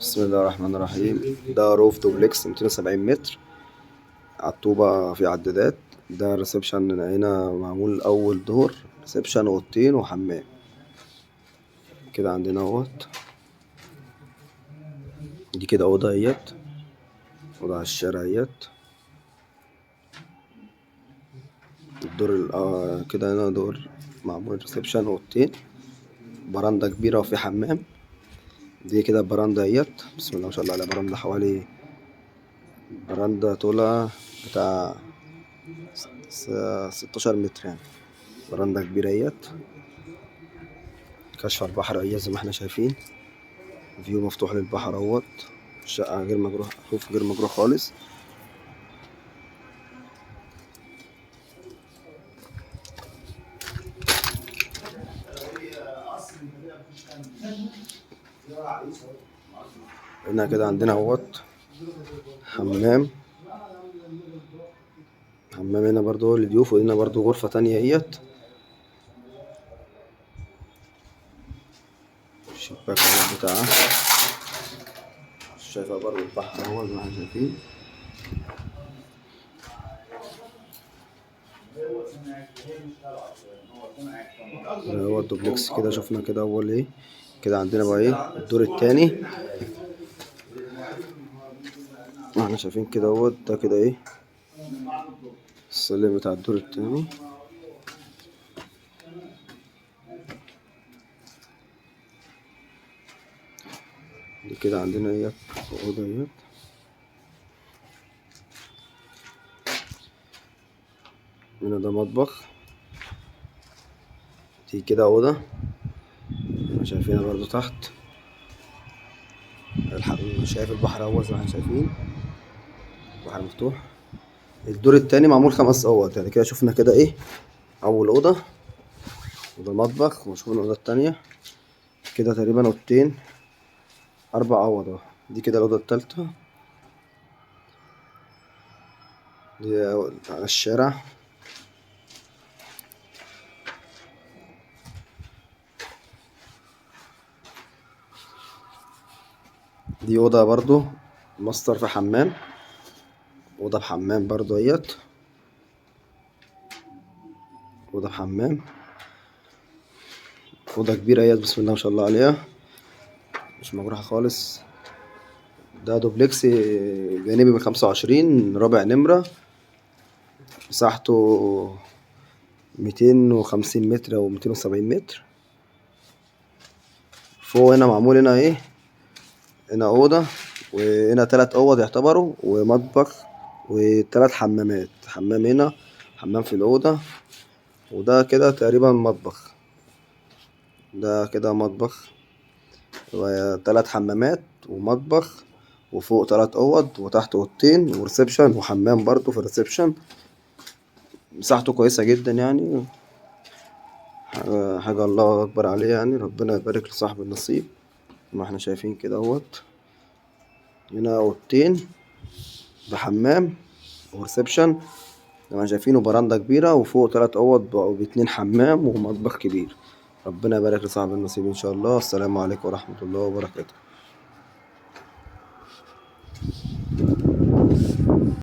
بسم الله الرحمن الرحيم. ده روف دوبلكس 270 متر على الطوبة في عدادات. ده ريسبشن هنا معمول أول دور، ريسبشن أوضتين وحمام. كده عندنا اهوت، دي كده أوضة اهيت، أوضة على الشارع اهيت. الدور كده هنا دور معمول ريسبشن أوضتين، برندة كبيرة وفي حمام. دي كده برندة اهيت، بسم الله ما شاء الله عليها. برندة حوالي برندة طولها بتاع 16 متر يعني. برندة كبيرة اهيت، كشف على البحر اهي زي ما احنا شايفين. فيو مفتوح للبحر اهوت. الشقة غير مجروح، روف غير مجروح خالص. هنا كده عندنا اهوت حمام. حمام هنا برضو للضيوف، وهنا برضو غرفة تانية اهيت. الشباك اهو بتاعها، شايفة برضو البحر اهو زي ما احنا شايفين. ده هو الدوبلكس كده. شفنا كده اول ايه. كده عندنا بقى ايه الدور التاني. احنا شايفين كده اهوت. ده كده ايه السلم بتاع الدور التاني. دي كده عندنا ايه اوضه اهيت. هنا ده مطبخ. دي كده اوضه شايفينها برضو تحت. شايف البحر اهو زي ما احنا شايفين، البحر مفتوح. الدور التاني معمول 5 اوض يعني. كده شفنا كده ايه اول اوضه، وده مطبخ، وشوفنا الاوضه التانية. كده تقريبا اوضتين، 4 اوض اهو. دي كده الاوضه التالتة. دي على الشارع. دي اوضه برضو ماستر في حمام، اوضه بحمام برضو اهيت. اوضه بحمام، اوضه كبيره اهيت بسم الله ما شاء الله عليها، مش مجروحه خالص. ده دوبلكس جانبي من 25 رابع نمره، مساحته 250 متر او 270 متر. فوق هنا معمول هنا ايه، هنا اوضه، وهنا 3 اوض يعتبروا، ومطبخ، و3 حمامات. حمام هنا، حمام في الاوضه، وده كده تقريبا مطبخ. ده كده مطبخ، و3 حمامات ومطبخ، وفوق 3 اوض، وتحت اوضتين، وريسبشن وحمام برضو في الريسبشن. مساحته كويسه جدا يعني. حاجه الله اكبر عليه يعني. ربنا يبارك لصاحب النصيب. ما احنا شايفين كده اهوت. هنا اوضتين بحمام وريسبشن زي ما شايفين، وبرندة كبيرة، وفوق 3 اوض بقوا ب2 حمام ومطبخ كبير. ربنا يبارك لصاحب النصيب ان شاء الله. السلام عليكم ورحمة الله وبركاته.